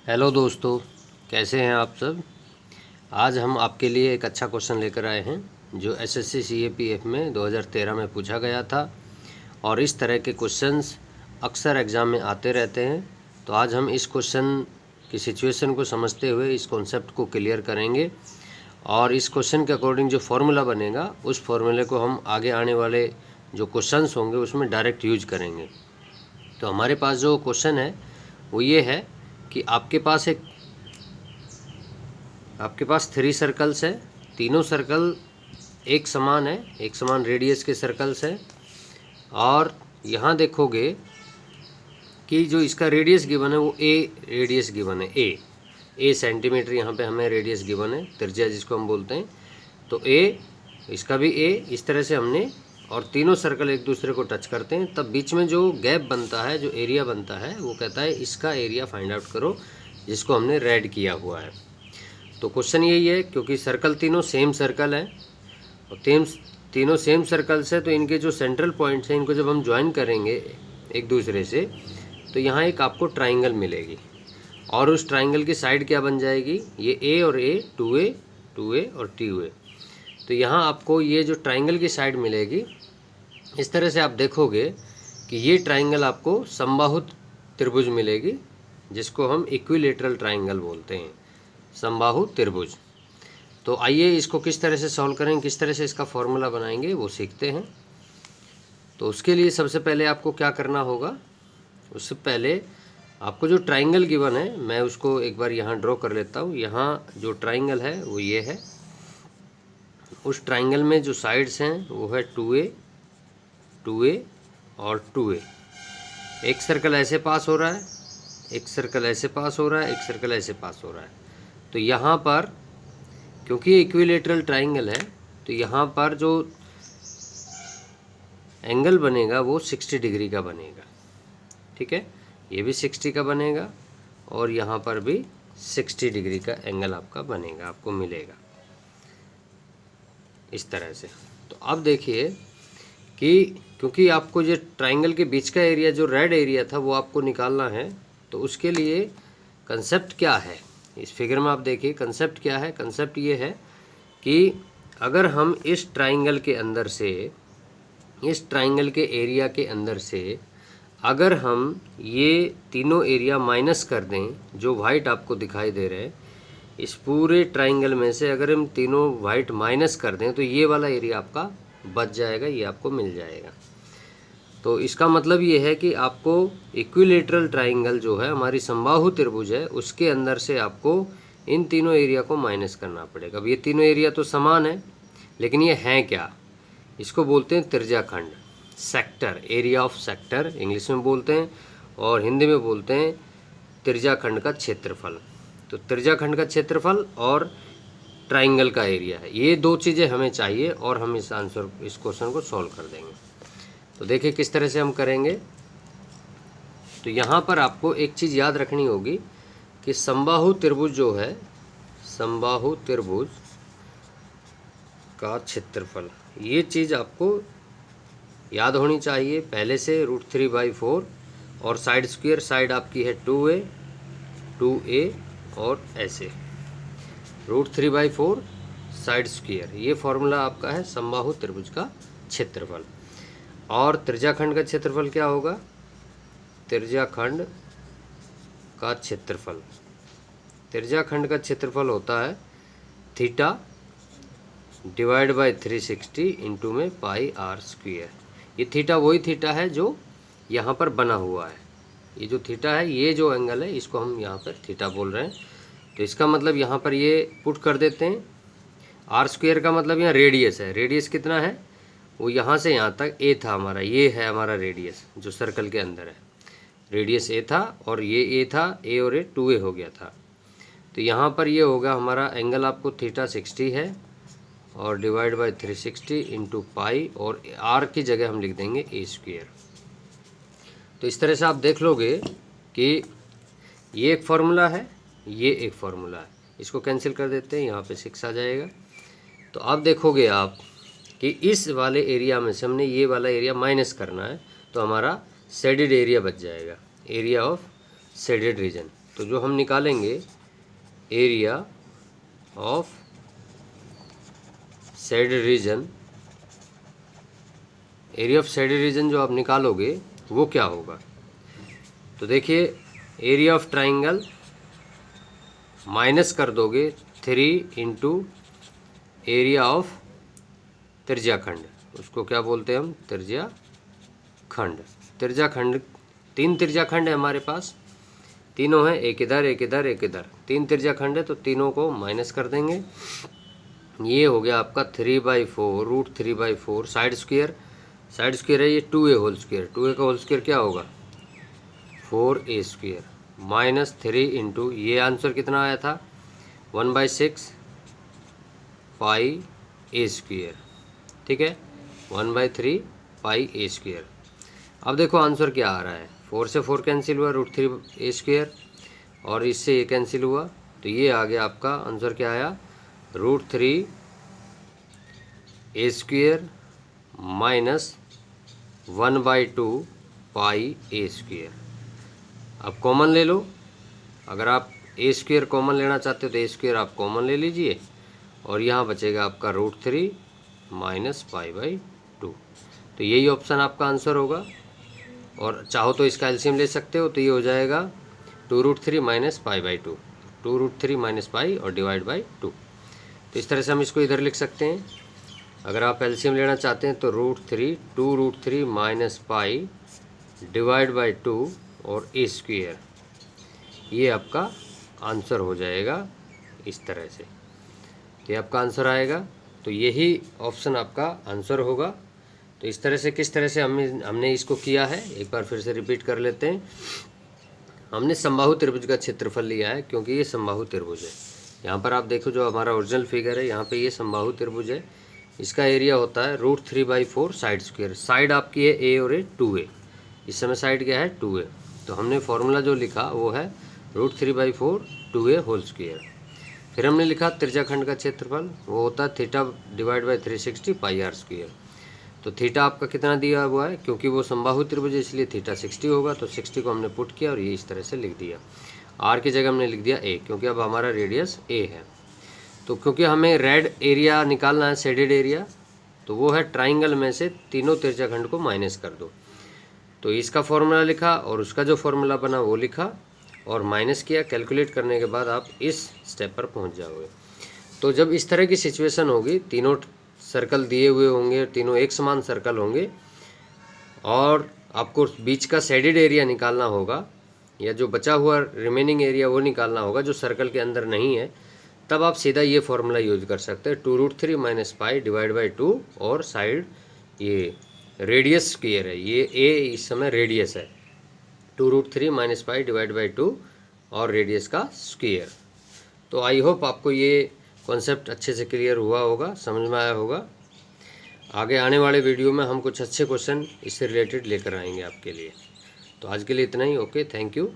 Hello दोस्तों, कैसे हैं आप सब। आज हम आपके लिए एक अच्छा क्वेश्चन लेकर आए हैं जो एसएससी सीएपीएफ में 2013 में पूछा गया था और इस तरह के क्वेश्चंस अक्सर एग्ज़ाम में आते रहते हैं। तो आज हम इस क्वेश्चन की सिचुएशन को समझते हुए इस कॉन्सेप्ट को क्लियर करेंगे और इस क्वेश्चन के अकॉर्डिंग जो फॉर्मूला बनेगा उस फॉर्मूले को हम आगे आने वाले जो क्वेश्चंस होंगे उसमें डायरेक्ट यूज करेंगे। तो हमारे पास जो क्वेश्चन है वो ये है कि आपके पास 3 सर्कल्स है। तीनों सर्कल एक समान है, एक समान रेडियस के सर्कल्स है और यहाँ देखोगे कि जो इसका रेडियस गिवन है वो ए रेडियस गिवन है। ए सेंटीमीटर यहाँ पे हमें रेडियस गिवन है, त्रिज्या जिसको हम बोलते हैं। तो ए, इसका भी ए, इस तरह से हमने, और तीनों सर्कल एक दूसरे को टच करते हैं तब बीच में जो गैप बनता है, जो एरिया बनता है, वो कहता है इसका एरिया फाइंड आउट करो, जिसको हमने रेड किया हुआ है। तो क्वेश्चन यही है, क्योंकि सर्कल तीनों सेम सर्कल है और तीनों सेम सर्कल्स है तो इनके जो सेंट्रल पॉइंट्स हैं इनको जब हम ज्वाइन करेंगे एक दूसरे से तो यहाँ एक आपको ट्राइंगल मिलेगी और उस ट्राइंगल की साइड क्या बन जाएगी, ये ए और ए, 2A और 2A। तो यहाँ आपको ये जो ट्राइंगल की साइड मिलेगी, इस तरह से आप देखोगे कि ये ट्राइंगल आपको समबाहु त्रिभुज मिलेगी, जिसको हम इक्विलेटरल ट्राइंगल बोलते हैं, समबाहु त्रिभुज। तो आइए इसको किस तरह से सॉल्व करें, किस तरह से इसका फॉर्मूला बनाएंगे वो सीखते हैं। तो उसके लिए सबसे पहले आपको क्या करना होगा, उससे पहले आपको जो ट्राइंगल गिवन है मैं उसको एक बार यहाँ ड्रॉ कर लेता हूँ। यहाँ जो ट्राइंगल है वो ये है। उस ट्राइंगल में जो साइड्स हैं वो है 2A और 2A। एक सर्कल ऐसे पास हो रहा है, एक सर्कल ऐसे पास हो रहा है, एक सर्कल ऐसे पास हो रहा है। तो यहाँ पर क्योंकि ये इक्विलेटरल ट्राइंगल है तो यहाँ पर जो एंगल बनेगा वो 60 डिग्री का बनेगा। ठीक है, ये भी 60 का बनेगा और यहाँ पर भी 60 डिग्री का एंगल आपका बनेगा, आपको मिलेगा इस तरह से। तो अब देखिए कि क्योंकि आपको ये ट्राइंगल के बीच का एरिया जो रेड एरिया था वो आपको निकालना है, तो उसके लिए कंसेप्ट क्या है इस फिगर में आप देखिए। कंसेप्ट क्या है, कंसेप्ट ये है कि अगर हम इस ट्राइंगल के अंदर से, इस ट्राइंगल के एरिया के अंदर से अगर हम ये तीनों एरिया माइनस कर दें, जो वाइट आपको दिखाई दे रहे हैं, इस पूरे ट्राइंगल में से अगर हम तीनों वाइट माइनस कर दें तो ये वाला एरिया आपका बच जाएगा, ये आपको मिल जाएगा। तो इसका मतलब ये है कि आपको इक्विलेटरल ट्राइंगल जो है, हमारी समबाहु त्रिभुज है, उसके अंदर से आपको इन तीनों एरिया को माइनस करना पड़ेगा। अब ये तीनों एरिया तो समान है, लेकिन ये हैं क्या, इसको बोलते हैं त्रिज्याखंड, sector, area of sector English में बोलते हैं और हिंदी में बोलते हैं त्रिज्याखंड का क्षेत्रफल। तो त्रिज्याखंड का क्षेत्रफल और ट्राइंगल का एरिया है, ये दो चीज़ें हमें चाहिए और हम इस क्वेश्चन को सॉल्व कर देंगे। तो देखिए किस तरह से हम करेंगे। तो यहाँ पर आपको एक चीज़ याद रखनी होगी कि समबाहु त्रिभुज जो है, समबाहु त्रिभुज का क्षेत्रफल, ये चीज़ आपको याद होनी चाहिए पहले से, √3/4 और साइड स्क्वायर, साइड आपकी है 2A और ऐसे √3/4 साइड स्क्वायर, ये फॉर्मूला आपका है समबाहु त्रिभुज का क्षेत्रफल। और त्रिज्याखंड का क्षेत्रफल क्या होगा, त्रिज्याखंड का क्षेत्रफल, त्रिज्याखंड का क्षेत्रफल होता है थीटा डिवाइड बाय 360 इंटू में πr²। ये थीटा वही थीटा है जो यहाँ पर बना हुआ है, ये जो थीटा है, ये जो एंगल है इसको हम यहाँ पर थीटा बोल रहे हैं। तो इसका मतलब यहाँ पर ये पुट कर देते हैं। r² का मतलब यहाँ रेडियस है, रेडियस कितना है, वो यहाँ से यहाँ तक a था हमारा, ये है हमारा रेडियस जो सर्कल के अंदर है, रेडियस a था और ये a था, a और a 2A हो गया था। तो यहाँ पर ये होगा हमारा एंगल, आपको थीटा 60 है और डिवाइड बाय 360 इंटू पाई, और r की जगह हम लिख देंगे a²। तो इस तरह से आप देख लोगे कि ये एक फार्मूला है, ये एक फार्मूला है, इसको कैंसिल कर देते हैं, यहाँ पे 6 आ जाएगा। तो अब देखोगे आप कि इस वाले एरिया में से हमने ये वाला एरिया माइनस करना है, तो हमारा शेडेड एरिया बच जाएगा, एरिया ऑफ शेडेड रीजन। तो जो हम निकालेंगे area of shaded region, area of shaded region जो आप निकालोगे वो क्या होगा? तो देखिए एरिया ऑफ ट्राइंगल माइनस कर दोगे 3 इंटू एरिया ऑफ त्रिज्याखंड, उसको क्या बोलते हैं हम? त्रिज्याखंड। त्रिज्याखंड 3 त्रिज्याखंड है हमारे पास, तीनों हैं, एक इधर एक इधर एक इधर, 3 त्रिज्याखंड है तो तीनों को माइनस कर देंगे। ये हो गया आपका 3/4 √3/4 साइड स्क्वायर, साइड स्क्वायर है ये 2a होल स्क्वायर, 2a का होल स्क्वायर क्या होगा? 4a स्क्वायर माइनस 3 इंटू, ये आंसर कितना आया था? 1/6 पाई a स्क्वायर, ठीक है, 1/3 पाई a स्क्वायर। अब देखो आंसर क्या आ रहा है, 4 से 4 कैंसिल हुआ, √3a स्क्वायर, और इससे ये कैंसिल हुआ, तो ये आ गया आपका आंसर क्या आया? √3a square minus 1/2 pi a square. अब कॉमन ले लो, अगर आप a स्क्वायर कॉमन लेना चाहते हो तो a स्क्वायर आप कॉमन ले लीजिए, और यहाँ बचेगा आपका √3 माइनस π/2। तो यही ऑप्शन आपका आंसर होगा, और चाहो तो इसका एलसीएम ले सकते हो, तो ये हो जाएगा 2√3 माइनस π/2, 2√3 माइनस पाई और डिवाइड बाई 2। तो इस तरह से हम इसको इधर लिख सकते हैं। अगर आप एलसीएम लेना चाहते हैं तो √3 माइनस पाई डिवाइड बाई 2 और a स्क्वायर, ये आपका आंसर हो जाएगा इस तरह से, ये आपका आंसर आएगा। तो यही ऑप्शन आपका आंसर होगा। तो इस तरह से किस तरह से हमने इसको किया है, एक बार फिर से रिपीट कर लेते हैं। हमने समबाहु त्रिभुज का क्षेत्रफल लिया है, क्योंकि ये समबाहु त्रिभुज है। यहाँ पर आप देखो जो हमारा ओरिजिनल फिगर है, यहाँ पे ये समबाहु त्रिभुज है, इसका एरिया होता है √3/4 साइड स्क्वायर। साइड आपकी है a और a 2a, इस समय साइड क्या है? 2a। तो हमने फॉर्मूला जो लिखा वो है √3/4 2a होल स्क्वायर। फिर हमने लिखा त्रिज्याखंड का क्षेत्रफल, वो होता है θ/360 πr²। तो थीटा आपका कितना दिया हुआ है, क्योंकि वो समबाहु त्रिभुज है इसलिए थीटा 60 होगा, तो 60 को हमने पुट किया और ये इस तरह से लिख दिया। आर की जगह हमने लिख दिया a, क्योंकि अब हमारा रेडियस a है। तो क्योंकि हमें रेड एरिया निकालना है, शेडेड एरिया, तो वो है ट्राइंगल में से तीनों त्रिज्याखंड को माइनस कर दो। तो इसका फॉर्मूला लिखा और उसका जो फॉर्मूला बना वो लिखा और माइनस किया, कैलकुलेट करने के बाद आप इस स्टेप पर पहुंच जाओगे। तो जब इस तरह की सिचुएशन होगी, तीनों सर्कल दिए हुए होंगे, तीनों एक समान सर्कल होंगे, और आपको बीच का शेडेड एरिया निकालना होगा, या जो बचा हुआ रिमेनिंग एरिया वो निकालना होगा जो सर्कल के अंदर नहीं है, तब आप सीधा ये फॉर्मूला यूज कर सकते हैं, 2√3 माइनस पाई डिवाइड बाई 2, और साइड ये रेडियस स्क्वायर है, ये a इस समय रेडियस है, 2√3 माइनस पाई डिवाइड बाई 2 और रेडियस का स्क्वायर। तो आई होप आपको ये कॉन्सेप्ट अच्छे से क्लियर हुआ होगा, समझ में आया होगा। आगे आने वाले वीडियो में हम कुछ अच्छे क्वेश्चन इससे रिलेटेड लेकर आएंगे आपके लिए। तो आज के लिए इतना ही, ओके, थैंक यू।